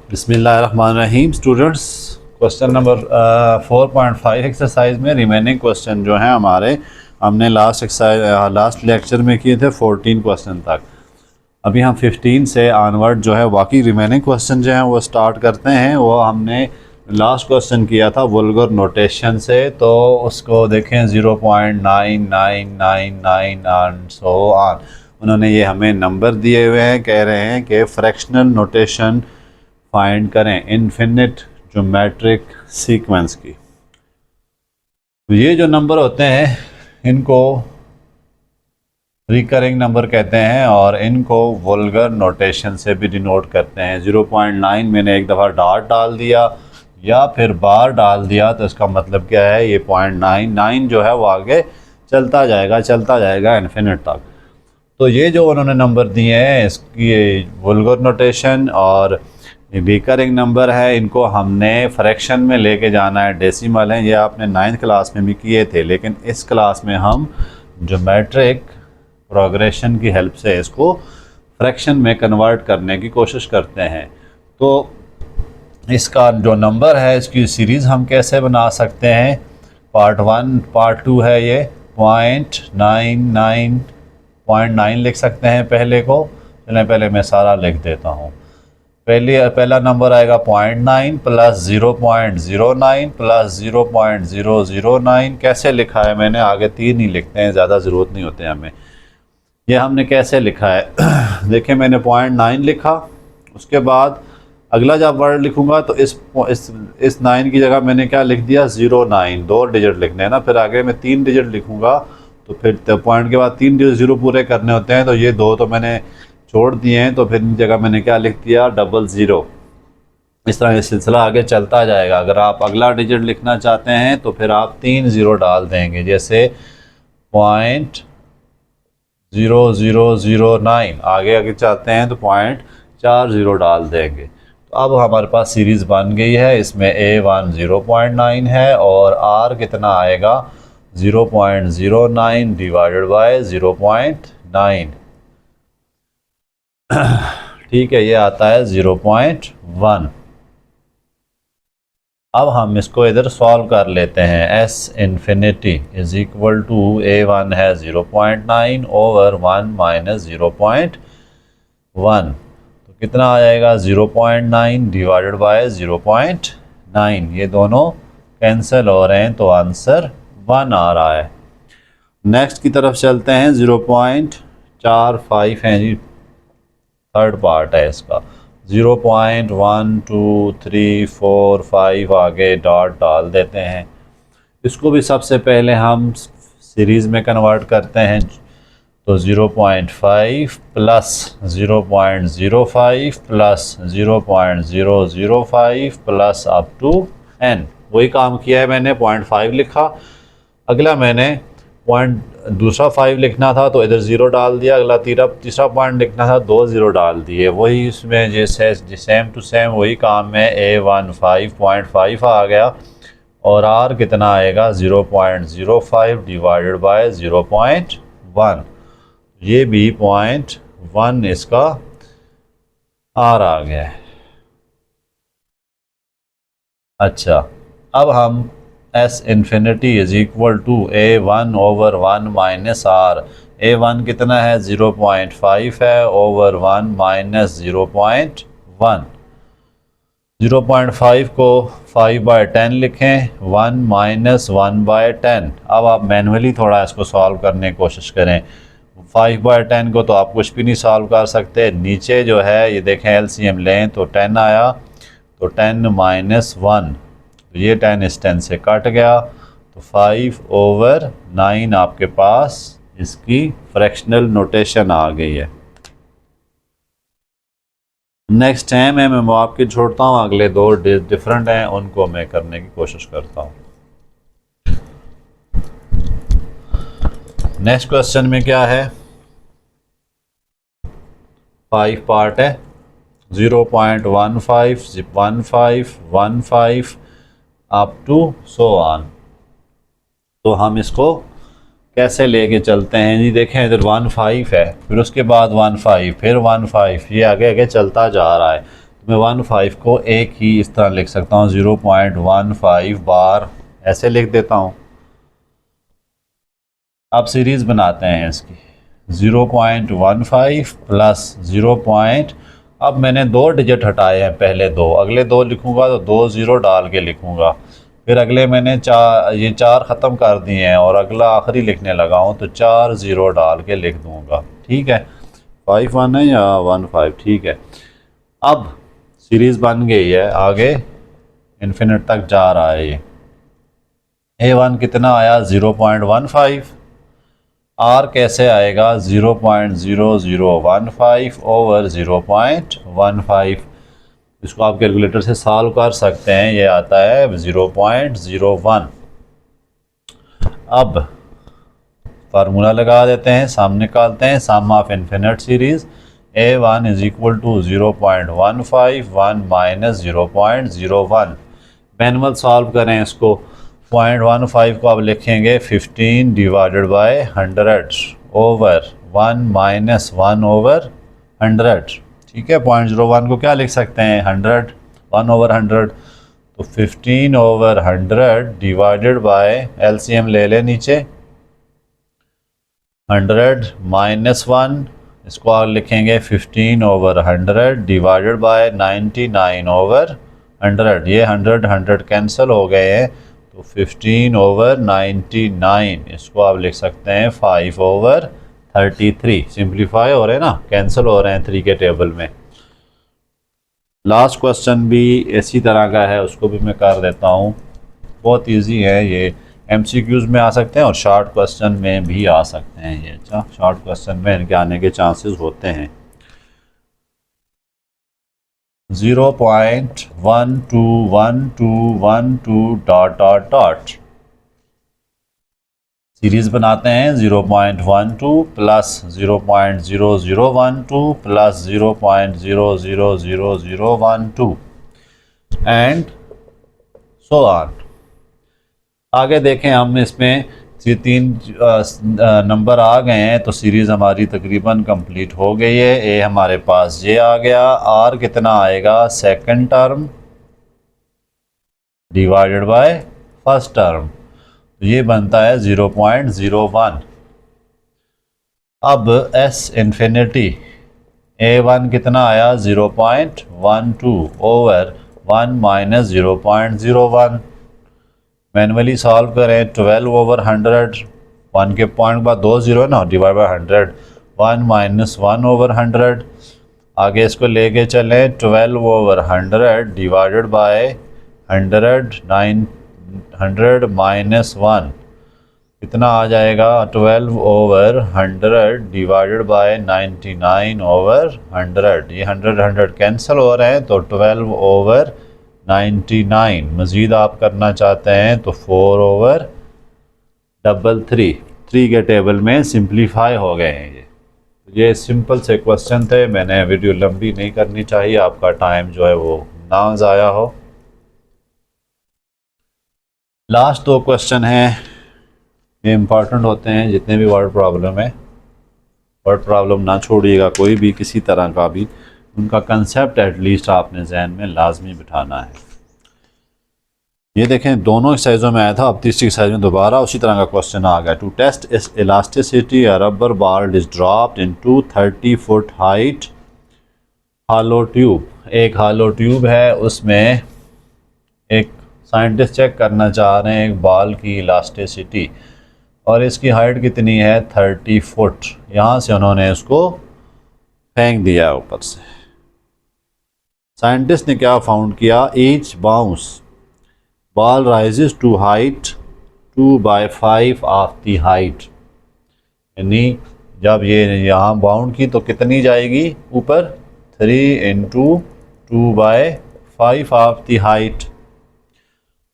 बिस्मिल्लाहिर्रहमानिर्रहीम। Students, question number 4.5 exercise में remaining question जो हैं हमारे हमने लास्ट लेक्चर में किए थे 14 क्वेश्चन तक। अभी हम 15 से ऑनवर्ड जो है बाकी रिमेनिंग क्वेश्चन जो हैं वो स्टार्ट करते हैं। वो हमने लास्ट क्वेश्चन किया था वल्गर नोटेशन से, तो उसको देखें 0.9999 एंड सो ऑन। उन्होंने ये हमें नंबर दिए हुए हैं, कह रहे हैं कि फ्रैक्शनल नोटेशन फाइंड करें इनफिनिट ज्योमेट्रिक सीक्वेंस की। तो ये जो नंबर होते हैं इनको रिकरिंग नंबर कहते हैं और इनको वल्गर नोटेशन से भी डिनोट करते हैं। 0.9 मैंने एक दफ़ा डॉट डाल दिया या फिर बार डाल दिया तो इसका मतलब क्या है, ये 0.99 जो है वो आगे चलता जाएगा इनफिनिट तक। तो ये जो उन्होंने नंबर दिए हैं इसकी वल्गर नोटेशन और रिकरिंग नंबर है, इनको हमने फ्रैक्शन में लेके जाना है। डेसिमल है, ये आपने 9th क्लास में भी किए थे, लेकिन इस क्लास में हम ज्योमेट्रिक प्रोग्रेशन की हेल्प से इसको फ्रैक्शन में कन्वर्ट करने की कोशिश करते हैं। तो इसका जो नंबर है इसकी सीरीज़ हम कैसे बना सकते हैं, पार्ट 1 पार्ट 2 है ये 0.99 लिख सकते हैं पहले को। चलें पहले मैं सारा लिख देता हूँ। पहला नंबर आएगा 0.9 प्लस 0.09 प्लस 0.009। कैसे लिखा है मैंने, आगे 3 ही लिखते हैं, ज़्यादा ज़रूरत नहीं होते हमें। यह हमने कैसे लिखा है देखें, मैंने 0.9 लिखा, उसके बाद अगला जब वर्ड लिखूंगा तो इस 9 की जगह मैंने क्या लिख दिया, 09। 2 डिजिट लिखने हैं ना, फिर आगे मैं 3 डिजिट लिखूंगा तो फिर पॉइंट के बाद 3 ज़ीरो पूरे करने होते हैं, तो ये 2 तो मैंने छोड़ दिए हैं, तो फिर इन जगह मैंने क्या लिख दिया, 00। इस तरह ये सिलसिला आगे चलता जाएगा। अगर आप अगला डिजिट लिखना चाहते हैं तो फिर आप 3 ज़ीरो डाल देंगे, जैसे 0.0009। आगे चाहते हैं तो 0.40 डाल देंगे। तो अब हमारे पास सीरीज़ बन गई है। इसमें A1 0.9 है और R कितना आएगा, 0.09 डिवाइडेड बाय 0.9। ठीक है, ये आता है 0.1। अब हम इसको इधर सॉल्व कर लेते हैं। S infinity is equal to A1 है 0.9 ओवर 1 माइनस 0.1, तो कितना आ जाएगा, 0.9 डिवाइडेड बाय 0.9। ये दोनों कैंसिल हो रहे हैं तो आंसर 1 आ रहा है। नेक्स्ट की तरफ चलते हैं। 0.45 है जी, थर्ड पार्ट है इसका। 0.1234 आगे डॉट डाल देते हैं। इसको भी सबसे पहले हम सीरीज़ में कन्वर्ट करते हैं, तो 0.5 plus 0.05 plus 0.005 plus up to n। वही काम किया है मैंने, 0.5 लिखा, अगला मैंने दूसरा 5 लिखना था तो इधर 0 डाल दिया, अगला तीसरा पॉइंट लिखना था 2 0 डाल दिए। वही इसमें जैसे सेम टू सेम वही काम है। A1 5.5 आ गया और R कितना आएगा, 0.05 डिवाइडेड बाय 0.1। ये भी 0.1 इसका R आ गया है। अच्छा, अब हम S infinity is equal to A1 over 1 minus R। A1 कितना है, 0.5 है ओवर 1 माइनस 0.1। 0.5 को 5/10 लिखें, 1 माइनस 1/10। अब आप मैनुअली थोड़ा इसको सॉल्व करने की कोशिश करें। 5/10 को तो आप कुछ भी नहीं सॉल्व कर सकते। नीचे जो है ये देखें, LCM लें तो 10 आया, तो 10 माइनस 1, तो ये 10 इस 10 से कट गया, तो 5/9 आपके पास इसकी फ्रैक्शनल नोटेशन आ गई है। नेक्स्ट टाइम मैं आपके छोड़ता हूँ, अगले 2 डिफरेंट हैं उनको मैं करने की कोशिश करता हूँ। नेक्स्ट क्वेश्चन में क्या है, 5 पार्ट है। 0.15 15 15 अप टू सो ऑन। तो हम इसको कैसे लेके चलते हैं जी, देखें इधर 15 है, फिर उसके बाद 15, फिर 15, ये आगे आगे चलता जा रहा है। मैं 15 को एक ही इस तरह लिख सकता हूँ, 0.15 बार ऐसे लिख देता हूँ। अब सीरीज़ बनाते हैं इसकी, 0.15 प्लस 0 पॉइंट, अब मैंने 2 डिजिट हटाए हैं, पहले 2, अगले 2 लिखूँगा तो 2 ज़ीरो डाल के लिखूँगा, फिर अगले मैंने ये 4 ख़त्म कर दिए हैं और अगला आखिरी लिखने लगा हूँ तो 4 ज़ीरो डाल के लिख दूँगा। ठीक है, 5-1 है या 1-5, ठीक है। अब सीरीज़ बन गई है, आगे इन्फिनिट तक जा रहा है ये। A1 कितना आया, 0.15। R कैसे आएगा, 0.0015 ओवर 0.15। इसको आप कैलकुलेटर से सॉल्व कर सकते हैं, ये आता है 0.01। अब फार्मूला लगा देते हैं, सामने निकालते हैं, sum of infinite series A1 is equal to 0.15 1 minus 0.01। Manual solve करें इसको, 0.15 को आप लिखेंगे 15 divided by 100 over 1 minus 1 over 100। ठीक है, 0.01 को क्या लिख सकते हैं, 100, 1 ओवर 100, तो 15 ओवर 100 डिवाइडेड बाय, एलसीएम ले लें नीचे, 100 माइनस 1, इसको आप लिखेंगे 15 ओवर 100 डिवाइडेड बाय 99 ओवर 100। ये 100 कैंसिल हो गए हैं, तो 15 ओवर 99, इसको आप लिख सकते हैं 5 ओवर 33। सिंप्लीफाई हो रहे हैं ना, कैंसिल हो रहे हैं 3 के टेबल में। लास्ट क्वेश्चन भी इसी तरह का है, उसको भी मैं कर देता हूँ। बहुत इजी है ये, MCQs में आ सकते हैं और शॉर्ट क्वेश्चन में भी आ सकते हैं ये। अच्छा, शॉर्ट क्वेश्चन में इनके आने के चांसेस होते हैं। 0.121212 डॉट डॉट डॉट, सीरीज़ बनाते हैं, 0.12 plus 0.0012 plus 0.000012 and so on. आगे देखें, हम इसमें ये 3 नंबर आ गए हैं तो सीरीज़ हमारी तकरीबन कंप्लीट हो गई है। ए हमारे पास ये आ गया, आर कितना आएगा, second term divided by first term, तो ये बनता है 0.01। अब एस इन्फिनिटी, A1 कितना आया, 0.12 ओवर 1 माइनस 0.01। मैनुअली सॉल्व करें, 12 ओवर 100, 1 के पॉइंट के बाद 2 ज़ीरो है ना, डिवाइड बाय 100, 1 माइनस 1 ओवर 100। आगे इसको लेके चलें, 12 ओवर 100 डिवाइडेड बाय 100, 900 माइनस 1 कितना आ जाएगा, 12 ओवर 100 डिवाइडेड बाय 99 ओवर 100। ये 100 कैंसिल हो रहे हैं, तो 12 ओवर 99, मज़ीद आप करना चाहते हैं तो 4 ओवर 3 के टेबल में सिंप्लीफाई हो गए हैं। ये सिंपल से क्वेश्चन थे, मैंने वीडियो लंबी नहीं करनी चाहिए, आपका टाइम जो है वो ना ज़ाया हो। लास्ट 2 क्वेश्चन हैं, ये इम्पॉर्टेंट होते हैं, जितने भी वर्ड प्रॉब्लम है, वर्ड प्रॉब्लम ना छोड़िएगा कोई भी, किसी तरह का भी, उनका कंसेप्ट एटलीस्ट आपने जहन में लाजमी बिठाना है। ये देखें, दोनों एक्सरसाइजों में आया था, अब तीसरी एक्सरसाइज में दोबारा उसी तरह का क्वेश्चन आ गया। To test elasticity a rubber ball is dropped into 30 foot height hollow tube. एक हॉलो ट्यूब है, उसमें एक साइंटिस्ट चेक करना चाह रहे हैं एक बाल की इलास्टिसिटी, और इसकी हाइट कितनी है, 30 फुट। यहाँ से उन्होंने इसको फेंक दिया ऊपर से। साइंटिस्ट ने क्या फाउंड किया, each bounce ball rises to height 2/5 of the height, यानी जब ये यहाँ बाउंड की तो कितनी जाएगी ऊपर, 3 इंटू 2/5 ऑफ दी हाइट।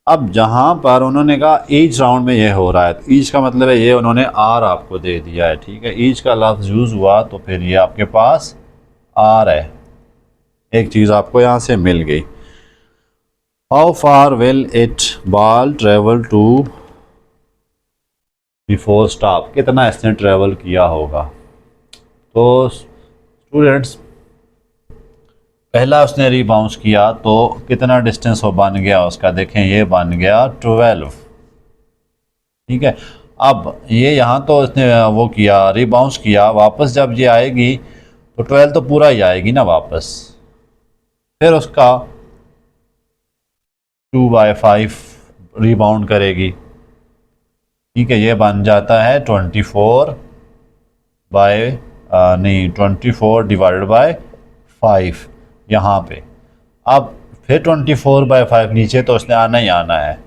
अब जहाँ पर उन्होंने कहा ईच राउंड में ये हो रहा है, तो ईच का मतलब है ये उन्होंने आर आपको दे दिया है। ठीक है, ईच का लफ्ज़ यूज़ हुआ तो फिर ये आपके पास आर है, एक चीज़ आपको यहाँ से मिल गई। How far will it ball travel to before stop, कितना इसने ट्रेवल किया होगा। तो स्टूडेंट्स, पहला उसने रीबाउंस किया तो कितना डिस्टेंस वो बन गया उसका, देखें ये बन गया 12। ठीक है, अब ये यहाँ तो उसने वो किया, रीबाउंस किया, वापस जब ये आएगी तो 12 तो पूरा ही आएगी ना वापस, फिर उसका 2/5 रीबाउंड करेगी। ठीक है, ये बन जाता है 24 बाय नहीं 24 डिवाइडेड बाय 5 यहाँ पे। अब फिर 24/5 नीचे तो उसने आना ही आना है।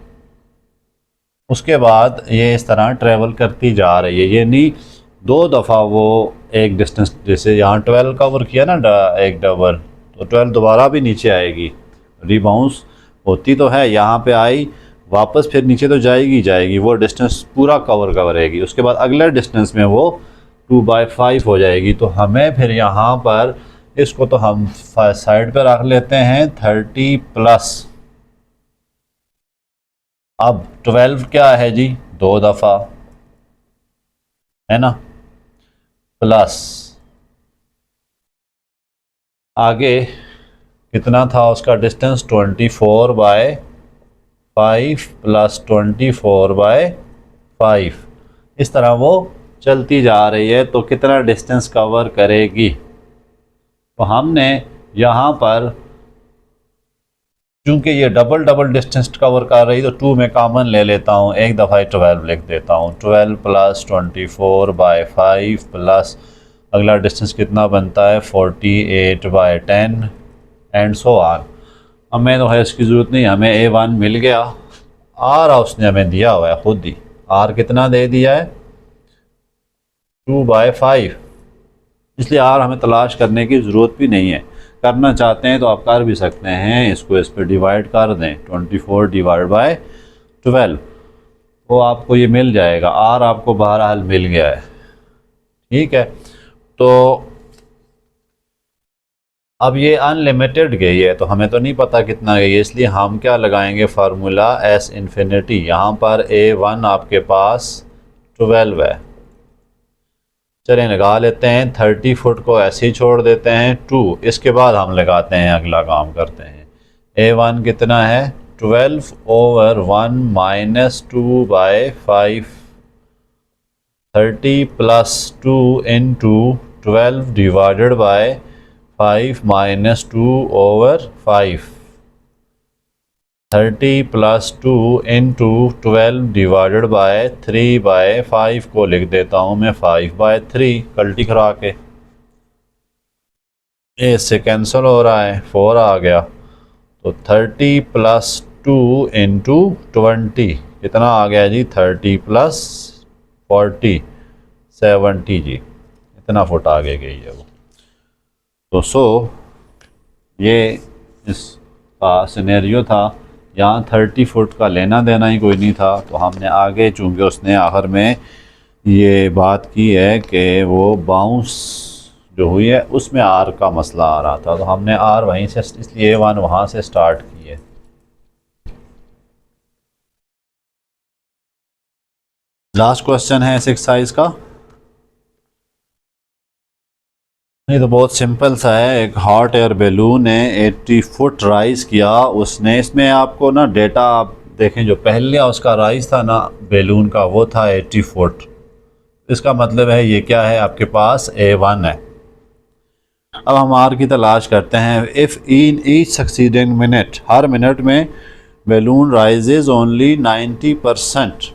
उसके बाद ये इस तरह ट्रेवल करती जा रही है, ये नहीं 2 दफ़ा वो एक डिस्टेंस, जैसे यहाँ 12 कवर किया ना एक डबल, तो 12 दोबारा भी नीचे आएगी, रिबाउंस होती तो है, यहाँ पे आई वापस फिर नीचे तो जाएगी जाएगी, वो डिस्टेंस पूरा कवर करेगी। उसके बाद अगले डिस्टेंस में वो 2/5 हो जाएगी। तो हमें फिर यहाँ पर इसको तो हम साइड पे रख लेते हैं 30+। अब 12 क्या है जी, 2 दफ़ा है ना, प्लस आगे कितना था उसका डिस्टेंस 24/5 प्लस 24/5, इस तरह वो चलती जा रही है। तो कितना डिस्टेंस कवर करेगी, तो हमने यहाँ पर चूँकि ये डबल डिस्टेंस कवर कर रही तो 2 में कॉमन ले लेता हूँ, एक दफ़ा 12 लिख देता हूँ, 12 प्लस 24/5 प्लस अगला डिस्टेंस कितना बनता है 48/10 एंड सो ऑन। हमें तो है इसकी ज़रूरत नहीं, हमें A1 मिल गया। आर उसने हमें दिया हुआ है खुद ही, आर कितना दे दिया है 2/5, इसलिए आर हमें तलाश करने की ज़रूरत भी नहीं है। करना चाहते हैं तो आप कर भी सकते हैं, इसको इस पर डिवाइड कर दें 24 डिवाइड बाय 12, वो आपको ये मिल जाएगा, आर आपको बहरहाल मिल गया है। ठीक है, तो अब ये अनलिमिटेड गई है तो हमें तो नहीं पता कितना गई है, इसलिए हम क्या लगाएंगे फार्मूला S इन्फिनिटी। यहाँ पर A1 आपके पास 12 है, चलें लगा लेते हैं, 30 फुट को ऐसे ही छोड़ देते हैं 2। इसके बाद हम लगाते हैं, अगला काम करते हैं। A1 कितना है 12/1 minus 2/5, 30 plus 2 into 12 divided by 5 minus 2/5, 30 plus 2 into 12 divided by 3/5 को लिख देता हूँ मैं 5/3, कल्टी करा के इससे कैंसिल हो रहा है, 4 आ गया। तो 30 प्लस 2 इंटू 20 कितना आ गया जी 30 प्लस 40 70 जी, इतना फुट आगे गई है वो। तो ये इसका सिनेरियो था, यहाँ 30 फुट का लेना देना ही कोई नहीं था। तो हमने आगे, चूँकि उसने आखिर में ये बात की है कि वो बाउंस जो हुई है उसमें आर का मसला आ रहा था, तो हमने आर वहीं से, इसलिए A1 वहाँ से स्टार्ट की है। लास्ट क्वेश्चन है इस एक्सरसाइज का। नहीं तो बहुत सिंपल सा है, एक हॉट एयर बैलून ने 80 फुट राइज़ किया उसने। इसमें आपको ना डेटा आप देखें, जो पहले उसका राइज़ था ना बैलून का वो था 80 फुट। इसका मतलब है ये क्या है, आपके पास A1 है। अब हम आर की तलाश करते हैं। If in each succeeding minute, हर मिनट में बैलून राइजेज ओनली 90%।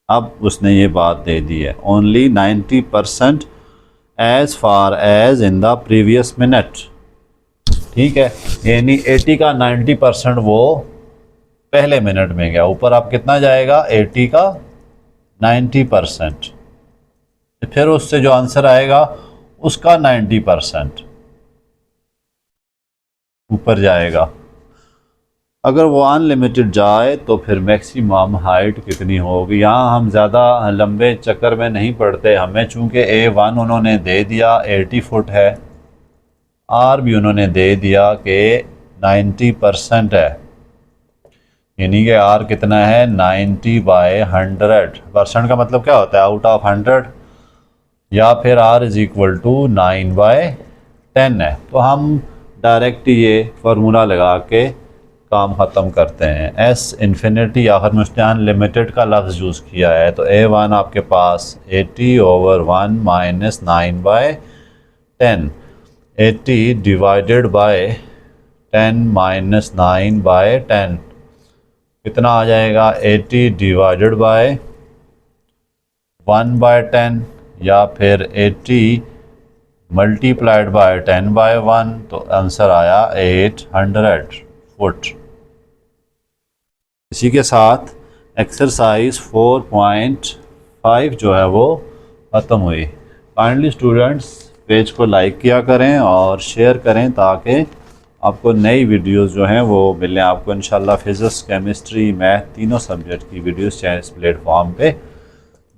अब उसने ये बात दे दी है only 90% as far as in the previous minute. ठीक है, यानी 80 का 90% वो पहले मिनट में गया, ऊपर आप कितना जाएगा 80 का 90%, फिर उससे जो आंसर आएगा उसका 90% ऊपर जाएगा। अगर वो अनलिमिटेड जाए तो फिर मैक्सिमम हाइट कितनी होगी। यहाँ हम ज़्यादा लंबे चक्कर में नहीं पड़ते, हमें चूँकि A1 उन्होंने दे दिया 80 फुट है, आर भी उन्होंने दे दिया कि 90% है, यानी कि आर कितना है 90/100। परसेंट का मतलब क्या होता है आउट ऑफ 100, या फिर R = 9/10 है। तो हम डायरेक्ट ये फार्मूला लगा के काम ख़त्म करते हैं। एस इन्फिनिटी आखिर में उसने अनलिमिटेड का लफ्ज़ यूज़ किया है, तो A1 आपके पास 80/1 माइनस 9/10, 80 डिवाइडेड बाय 10 माइनस 9/10 कितना आ जाएगा? 80 डिवाइडेड बाय 1/10 या फिर 80 मल्टीप्लाइड बाय 10/1, तो आंसर आया 800 फुट। इसी के साथ एक्सरसाइज 4.5 जो है वो ख़त्म हुई। काइंडली स्टूडेंट्स पेज को लाइक किया करें और शेयर करें ताकि आपको नई वीडियोस जो हैं वो मिलें। आपको इंशाल्लाह फिज़िक्स, केमिस्ट्री, मैथ तीनों सब्जेक्ट की वीडियोस इस प्लेटफॉर्म पे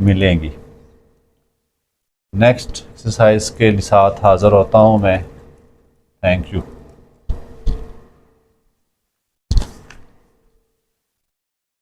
मिलेंगी। नेक्स्ट एक्सरसाइज के साथ हाज़िर होता हूँ मैं। Thank you.